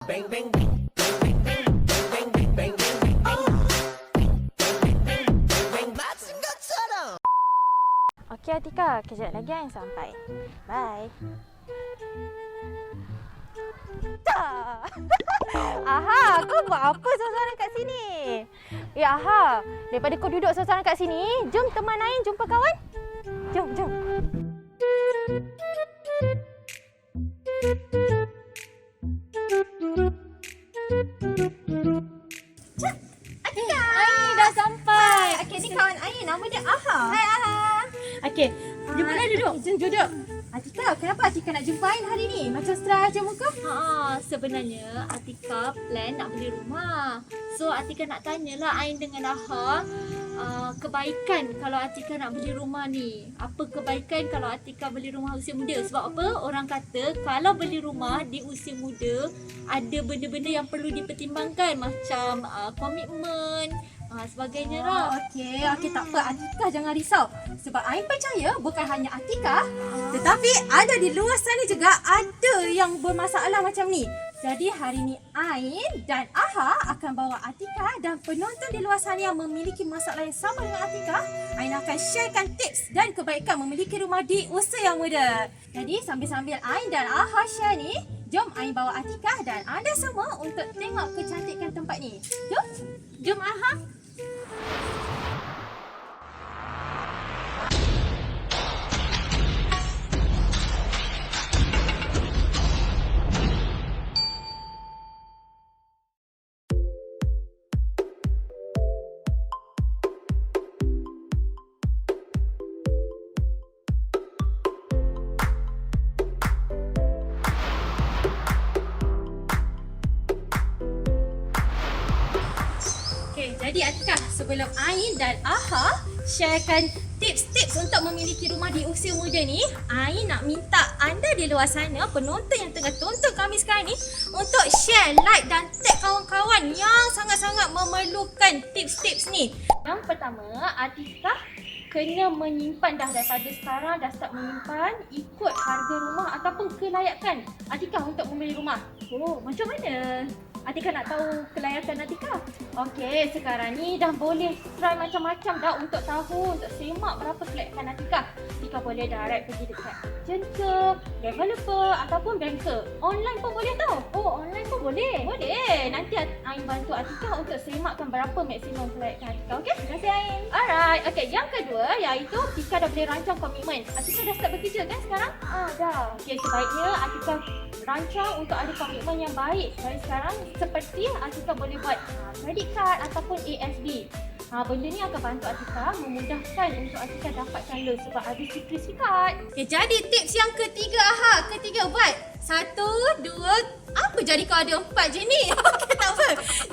Bang bang bang bang bang bang bang bang bang bang bang. Okey Atika, kejap lagi yang sampai. Bye. Dah. Aha, kau buat apa seorang-seorang kat sini? Ya Aha, daripada kau duduk seorang-seorang kat sini, jom teman Ain jumpa kawan. Jom, jom. Atika! Ain dah sampai. Okey, ni kawan Ain. Nama dia Aha. Hai Aha. Okey, jumpa duduk. Jom duduk. Atika, kenapa Atika nak jumpa Ain hari ni? Macam stress je muka. Sebenarnya Atika plan nak beli rumah. So Atika nak tanyalah Ain dengan Aha kebaikan kalau Atika nak beli rumah ni. Apa kebaikan kalau Atika beli rumah usia muda? Sebab apa? Orang kata kalau beli rumah di usia muda ada benda-benda yang perlu dipertimbangkan macam komitmen, sebagainya lah. Okey, tak apa. Atika jangan risau. Sebab Ain percaya bukan hanya Atika, tetapi ada di luar sana juga ada yang bermasalah macam ni. Jadi hari ni Ain dan Aha akan bawa Atika dan penonton di luar sana yang memiliki masalah yang sama dengan Atika. Ain akan sharekan tips dan kebaikan memiliki rumah di usia yang muda. Jadi sambil-sambil Ain dan Aha share ni, jom Ain bawa Atika dan anda semua untuk tengok kecantikan tempat ni. Jom. Jom Aha. Okey, jadi Atika, sebelum Ain dan Aha sharekan tips-tips untuk memiliki rumah di usia muda ni, Ain nak minta anda di luar sana, penonton yang tengah tonton kami sekarang ni, untuk share, like dan tag kawan-kawan yang sangat-sangat memerlukan tips-tips ni. Yang pertama, Atika kena menyimpan dah daripada sekarang, dah start menyimpan ikut harga rumah ataupun kelayakan Atika untuk membeli rumah. Oh, macam mana Atika nak tahu kelayakan Atika? Okey, sekarang ni dah boleh try macam-macam dah untuk tahu, untuk semak berapa kelayakan Atika. Atika boleh direct pergi dekat agent ke, developer ataupun banker. Online pun boleh tau. Oh, online pun boleh? Boleh. Nanti Ain bantu Atika untuk semakkan berapa maksimum kelayakan Atika. Okey? Terima kasih Ain. Alright. Okey, yang kedua iaitu Atika dah boleh rancang komitmen. Atika dah start bekerja kan sekarang? Dah. Okey, sebaiknya Atika rancang untuk ada komitmen yang baik dari sekarang, seperti Atika boleh buat credit card ataupun ASB. Benda ni akan bantu Atika, memudahkan untuk Atika dapatkan loan sebab ada sertifikat. Okay, jadi tips yang ketiga Ketiga buat 1, 2, apa jadi kau ada 4 je ni? Okey, tak apa.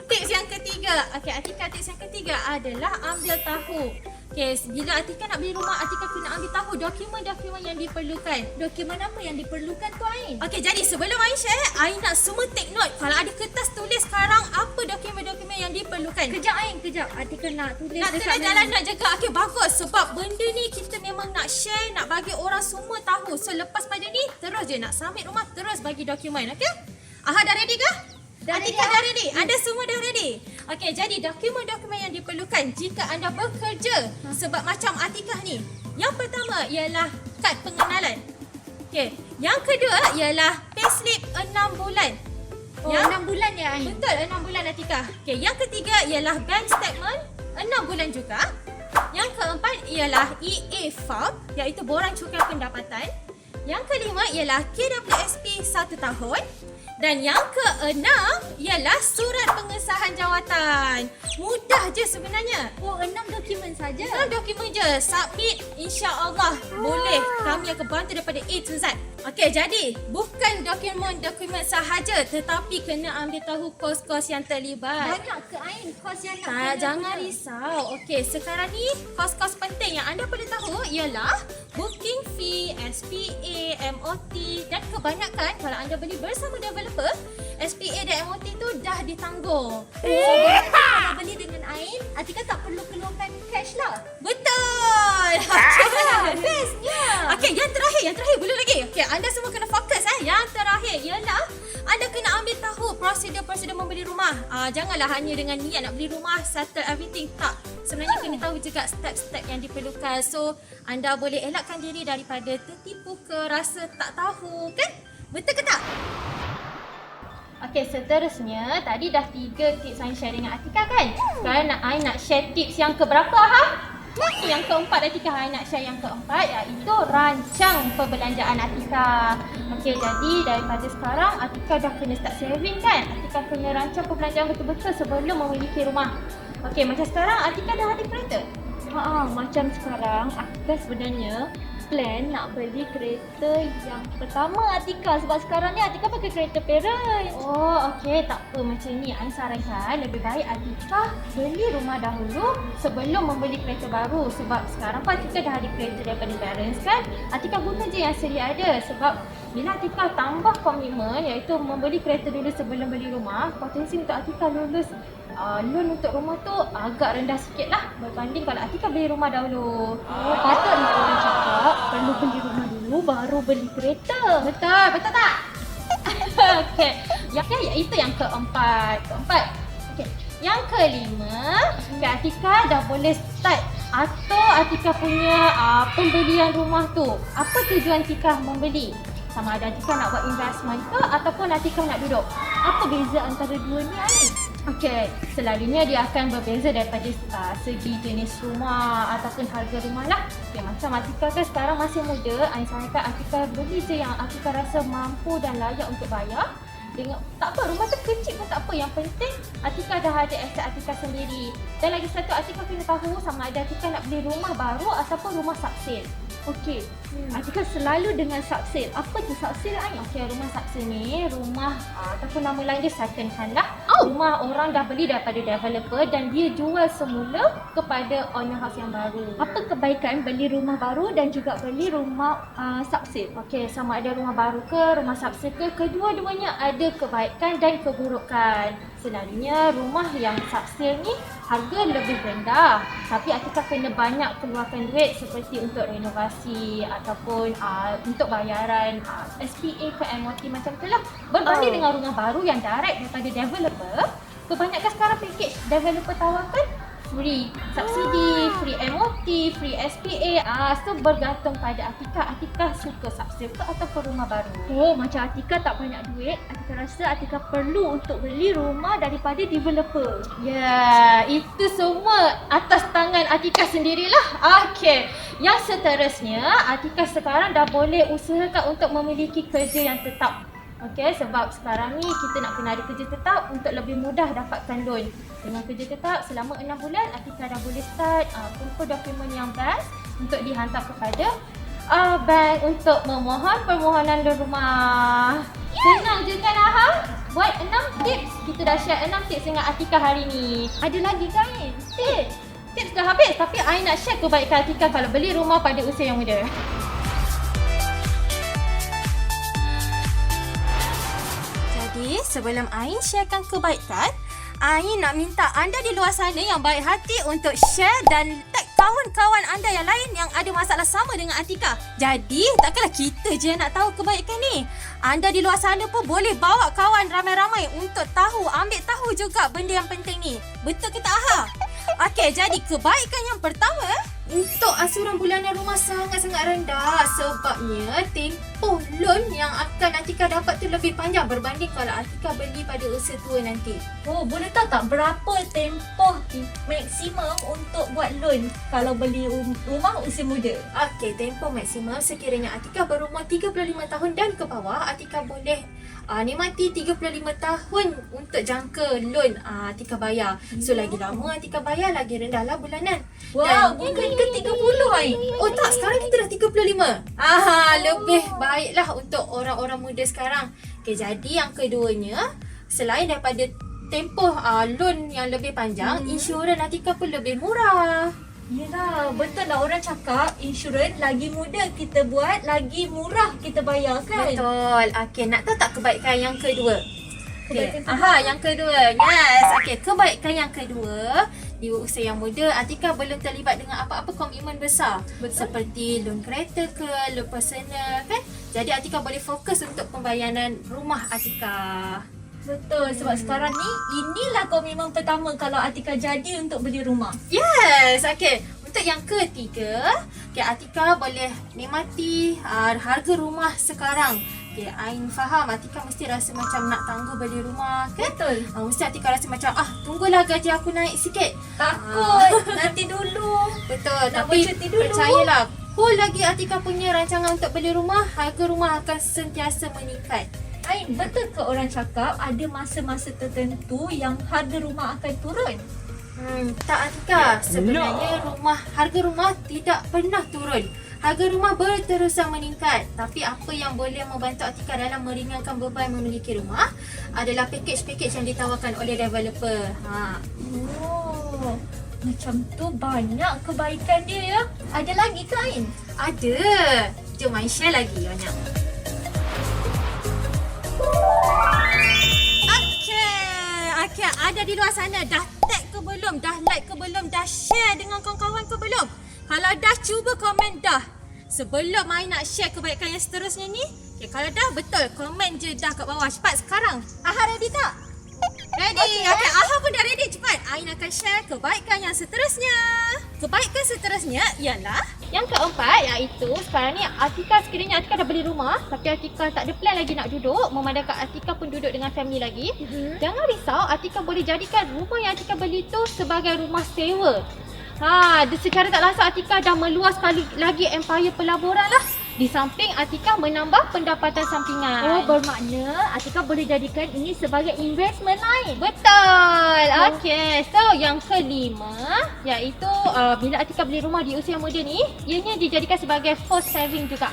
Tips yang ketiga. Okey, Atika, tips yang ketiga adalah ambil tahu. Okay, bila Atika nak beli rumah, Atika kena ambil tahu dokumen-dokumen yang diperlukan. Dokumen apa yang diperlukan tu Ain? Okey, jadi sebelum Ain share, Ain nak semua take note. Kalau ada kertas, tulis sekarang apa dokumen-dokumen yang diperlukan. Kejap Ain, kejap. Atika nak tulis Nak dekat jalan nak jaga. Okey, bagus. Sebab benda ni kita memang nak share, nak bagi orang semua tahu. So, lepas pada ni, terus je nak submit rumah, terus bagi dokumen. Okey? Aha, dah ready ke? Atika dah ready? Anda semua dah ready? Okey, jadi dokumen-dokumen yang diperlukan jika anda bekerja sebab macam Atika ni. Yang pertama ialah kad pengenalan. Okey, yang kedua ialah payslip 6 bulan. Oh, 6 bulan ya Ain? Betul, 6 bulan Atika. Okey, yang ketiga ialah bank statement 6 bulan juga. Yang keempat ialah EA form, iaitu borang cukai pendapatan. Yang kelima ialah KWSP 1 tahun. Dan yang keenam ialah surat pengesahan jawatan. Mudah je sebenarnya. Oh, 6 dokumen saja. 6 dokumen je. Submit, insya-Allah boleh. Kami akan bantu daripada A to Z. Okey, jadi bukan dokumen sahaja, tetapi kena ambil tahu kos-kos yang terlibat. Banyak ke Ain kos yang nak Tak, kena jangan kena? risau. Okey, sekarang ni kos-kos penting yang anda perlu tahu ialah booking fee, SPA, MOT dan kebanyakan kalau anda beli bersama developer, SPA dan MOT tu dah ditanggung. Kalau beli dengan Ain, Atika tak perlu keluarkan cash lah. Betul. Okey. Bestnya. Okey, yang terakhir belum lagi. Okey, anda semua kena fokus Yang terakhir ialah anda kena ambil tahu prosedur-prosedur membeli rumah. Janganlah hanya dengan niat nak beli rumah, settle everything. Tak. Sebenarnya kena tahu juga step-step yang diperlukan. So, anda boleh elakkan diri daripada tertipu ke rasa tak tahu, kan? Betul ke tak? Okey, seterusnya tadi dah 3 tips Ain share dengan Atika kan? Sekarang Ain nak share tips yang keberapa Yang keempat Atika, Ain nak share yang keempat iaitu rancang perbelanjaan Atika. Okey, jadi daripada sekarang Atika dah kena start saving kan? Atika kena rancang perbelanjaan betul-betul sebelum memiliki rumah. Okey, macam sekarang Atika dah ada kereta? Macam sekarang Atika sebenarnya plan nak beli kereta yang pertama Atika, sebab sekarang ni Atika pakai kereta parent. Oh, okey, tak apa. Macam ni, Ain sarankan lebih baik Atika beli rumah dahulu sebelum membeli kereta baru. Sebab sekarang pun Atika dah ada kereta daripada parents kan? Atika guna je yang sedia ada. Sebab bila Atika tambah komitmen iaitu membeli kereta dulu sebelum beli rumah, potensi untuk Atika lulus loan untuk rumah tu agak rendah sikit lah berbanding kalau Atika beli rumah dahulu. Patutlah orang cakap perlu beli rumah dulu baru beli kereta. Betul tak? Okey. Itu yang keempat. Okey. Yang kelima, Atika dah boleh start atau Atika punya pembelian rumah tu. Apa tujuan Atika membeli? Sama ada Atika nak buat investment ke ataupun Atika nak duduk. Apa beza antara dua ni, Ain? Okey, selalunya dia akan berbeza daripada segi jenis rumah ataupun harga rumah lah. Okay, macam Atika kan sekarang masih muda, Ain sarankan Atika beli je yang Atika rasa mampu dan layak untuk bayar. Dengan tak apa, rumah tu kecil pun tak apa. Yang penting Atika dah ada aset Atika sendiri. Dan lagi satu, Atika kena tahu sama ada Atika nak beli rumah baru ataupun rumah subsale. Okey. Atika selalu dengan subsale. Apa tu subsale, Ain? Okey, rumah subsale ni rumah ataupun nama lain dia second hand lah. Rumah orang dah beli daripada developer dan dia jual semula kepada owner house yang baru. Apa kebaikan beli rumah baru dan juga beli rumah subsale? Okey, sama ada rumah baru ke, rumah subsale ke, kedua-duanya ada kebaikan dan keburukan. Selalunya rumah yang subsale ni harga lebih rendah, tapi Atika kena banyak keluarkan duit seperti untuk renovasi ataupun untuk bayaran SPA ke MOT macam tu lah. Berbanding dengan rumah baru yang direct daripada developer, kebanyakan sekarang package developer tawarkan free subsidi, free MOT, free SPA. So bergantung pada Atika suka subsale ke ataupun rumah baru. Oh, macam Atika tak banyak duit, Atika rasa Atika perlu untuk beli rumah daripada developer. Ya, itu semua atas tangan Atika sendirilah. Okey, yang seterusnya Atika sekarang dah boleh usahakan untuk memiliki kerja yang tetap. Okey, sebab sekarang ni kita nak kena ada kerja tetap untuk lebih mudah dapatkan loan. Dengan kerja tetap selama 6 bulan, Atika dah boleh start kumpul dokumen yang best untuk dihantar kepada bank untuk memohon permohonan loan rumah. Senang je kan, Buat 6 tips. Kita dah share 6 tips dengan Atika hari ni. Ada lagi kan, Ain? Tips dah habis, tapi Ain nak share kebaikan Atika kalau beli rumah pada usia yang muda. Jadi, sebelum Ain sharekan kebaikan, Ain nak minta anda di luar sana yang baik hati untuk share dan tag kawan-kawan anda yang lain yang ada masalah sama dengan Atika. Jadi, takkanlah kita je yang nak tahu kebaikan ni. Anda di luar sana pun boleh bawa kawan ramai-ramai untuk ambil tahu juga benda yang penting ni. Betul ke tak, Okey, jadi kebaikan yang pertama, untuk asuran bulanan rumah sangat-sangat rendah sebabnya tempoh loan yang akan Atika dapat tu lebih panjang berbanding kalau Atika beli pada usia tua nanti. Oh, boleh tahu tak berapa tempoh maksimum untuk buat loan kalau beli rumah usia muda? Okey, tempoh maksimum sekiranya Atika berumur 35 tahun dan ke bawah, Atika boleh nikmati 35 tahun untuk jangka loan Atika bayar. So, lagi lama Atika bayar, lagi rendahlah bulanan. Wow, bukan ke 30, Ain? Oh tak, sekarang kita dah 35. Lebih baiklah untuk orang-orang muda sekarang. Okey, jadi yang keduanya, selain daripada tempoh loan yang lebih panjang, insurans Atika pun lebih murah. Yelah, betul lah orang cakap insurans lagi muda kita buat, lagi murah kita bayar kan? Betul. Okey, nak tahu tak kebaikan yang kedua? Kebaikan Okay. Yang kedua. Yes. Okey, kebaikan yang kedua, di usia yang muda, Atika belum terlibat dengan apa-apa komitmen besar. Seperti loan kereta ke, loan personal kan. Jadi Atika boleh fokus untuk pembayaran rumah Atika. Betul, sebab sekarang ni inilah komitmen pertama kalau Atika jadi untuk beli rumah. Yes, okay. Untuk yang ketiga, okay, Atika boleh nikmati harga rumah sekarang. Okay, Ain faham Atika mesti rasa macam nak tangguh beli rumah kan? Betul. Mesti Atika rasa macam tunggulah gaji aku naik sikit. Takut nanti dulu. Betul, Nak tapi bercuti dulu. percayalah, whole lagi Atika punya rancangan untuk beli rumah, harga rumah akan sentiasa meningkat. Ain, betul ke orang cakap ada masa-masa tertentu yang harga rumah akan turun? Tak Atika, sebenarnya harga rumah tidak pernah turun. Harga rumah berterusan meningkat. Tapi apa yang boleh membantu Atika dalam meringankan beban memiliki rumah adalah pakej-pakej yang ditawarkan oleh developer. Oh, macam tu banyak kebaikan dia ya. Ada lagi ke Ain? Ada. Jom Ain share lagi banyak. Okay, ada di luar sana. Dah tag ke belum? Dah like ke belum? Dah share dengan kawan-kawan ke belum? Kalau dah, cuba komen dah. Sebelum Ain nak share kebaikan yang seterusnya ni. Okay, kalau dah betul, komen je dah kat bawah. Cepat sekarang. Aha ready tak? Ready. Okay, Aha pun dah ready. Cepat. Ain akan share kebaikan yang seterusnya. Kebaikan seterusnya ialah Yang keempat iaitu sekarang ni Atika sekiranya Atika dah beli rumah tapi Atika tak ada plan lagi nak duduk, memandangkan Atika pun duduk dengan family lagi. Jangan risau, Atika boleh jadikan rumah yang Atika beli tu sebagai rumah sewa. Secara tak langsung Atika dah meluas lagi empire pelaburan lah. Di samping Atika menambah pendapatan sampingan. Oh, bermakna Atika boleh jadikan ini sebagai investment lain. Betul. Okey. So yang kelima iaitu bila Atika beli rumah di usia muda ni, ianya dijadikan sebagai forced saving juga.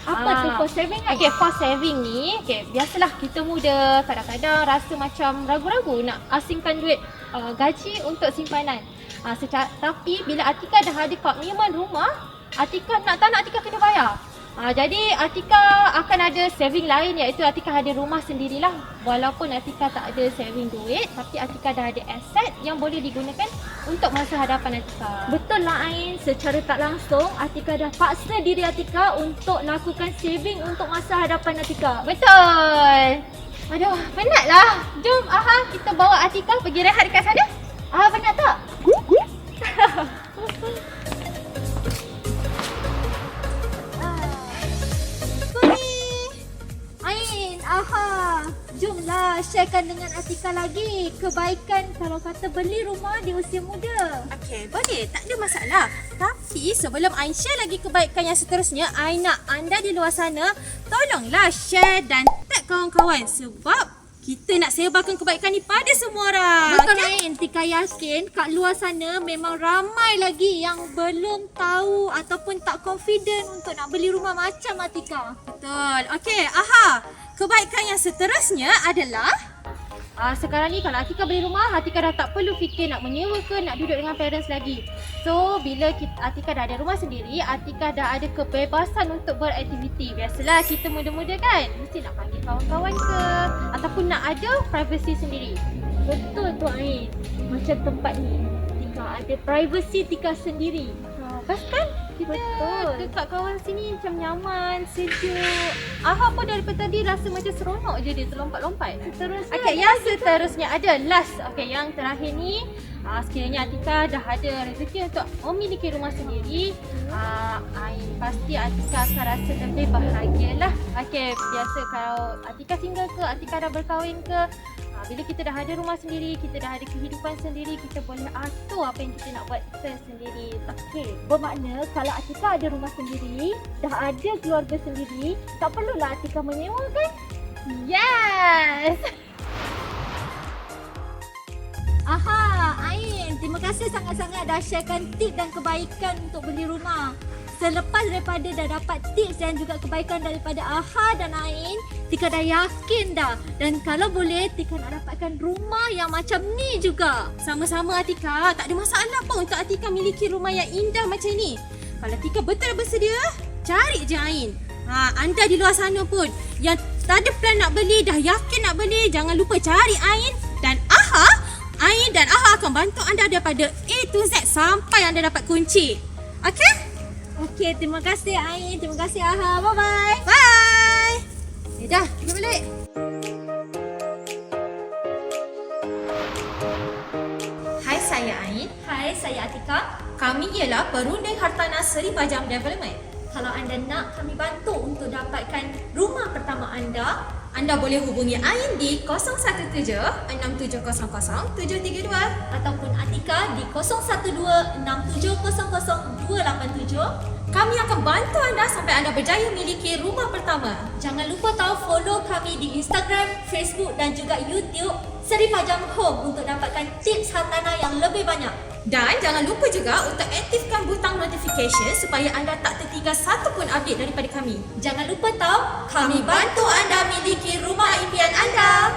Apa tu forced saving? Okay, forced saving ni, biasalah kita muda kadang-kadang rasa macam ragu-ragu nak asingkan duit gaji untuk simpanan. Tapi bila Atika dah ada komitmen rumah, Atika nak Atika kena bayar. Jadi Atika akan ada saving lain iaitu Atika ada rumah sendirilah. Walaupun Atika tak ada saving duit, tapi Atika dah ada aset yang boleh digunakan untuk masa hadapan Atika. Betul lah Ain, secara tak langsung Atika dah paksa diri Atika untuk lakukan saving untuk masa hadapan Atika. Betul. Aduh, penatlah. Jom Aha, kita bawa Atika pergi rehat dekat sana. Penat tak? Jomlah sharekan dengan Atika lagi kebaikan kalau kata beli rumah di usia muda. Okey, boleh. Tak ada masalah. Tapi sebelum Ain share lagi kebaikan yang seterusnya, Ain nak anda di luar sana tolonglah share dan tag kawan-kawan sebab kita nak sebarkan kebaikan ni pada semua orang. Betul Ain, Tika yakin kat luar sana memang ramai lagi yang belum tahu ataupun tak confident untuk nak beli rumah macam Atika. Betul. Okey, Aha. Kebaikan yang seterusnya adalah sekarang ni kalau Atika beli rumah, Atika dah tak perlu fikir nak menyewa ke nak duduk dengan parents lagi. So bila Atika dah ada rumah sendiri, Atika dah ada kebebasan untuk beraktiviti. Biasalah kita muda-muda kan, mesti nak panggil kawan-kawan ke ataupun nak ada privacy sendiri. Betul tu Ain, macam tempat ni Tika ada privacy Tika sendiri. Pas kan? Kita dekat kawan sini macam nyaman, sejuk. Aha pun daripada tadi rasa macam seronok je dia terlompat-lompat. Seterusnya yang seterusnya ada last. Yang terakhir ni sekiranya Atika dah ada rezeki untuk memiliki rumah sendiri, pasti Atika akan rasa lebih bahagialah. Biasa kalau Atika single ke, Atika dah berkahwin ke, bila kita dah ada rumah sendiri, kita dah ada kehidupan sendiri, kita boleh atur apa yang kita nak buat kita sendiri. Bermakna kalau Atika ada rumah sendiri, dah ada keluarga sendiri, tak perlulah Atika menyewa kan? Yes! Ain, terima kasih sangat-sangat dah sharekan tips dan kebaikan untuk beli rumah. Selepas daripada dah dapat tips dan juga kebaikan daripada Aha dan Ain, Tika dah yakin dah. Dan kalau boleh, Tika nak dapatkan rumah yang macam ni juga. Sama-sama Atika. Tak ada masalah pun untuk Atika miliki rumah yang indah macam ni. Kalau Tika betul bersedia, cari je Ain. Anda di luar sana pun yang tak ada plan nak beli, dah yakin nak beli, jangan lupa cari Ain dan Aha. Ain dan Aha akan bantu anda daripada A to Z sampai anda dapat kunci. Okey? Okey, terima kasih Ain, terima kasih Aha. Bye-bye. Bye. Okay, dah. Kita balik. Hai, saya Ain. Hai, saya Atika. Kami ialah perunding hartanah Seri Pajang Development. Kalau anda nak kami bantu untuk dapatkan rumah pertama Anda boleh hubungi Ain di 017-6700-732 ataupun Atika di 0126700287. Kami akan bantu anda sampai anda berjaya memiliki rumah pertama. Jangan lupa follow kami di Instagram, Facebook dan juga YouTube Seri Pajang Home untuk dapatkan tips hartanah yang lebih banyak. Dan jangan lupa juga untuk aktifkan butang notification supaya anda tak tertinggal satu pun update daripada kami. Jangan lupa Kami bantu anda miliki rumah impian anda.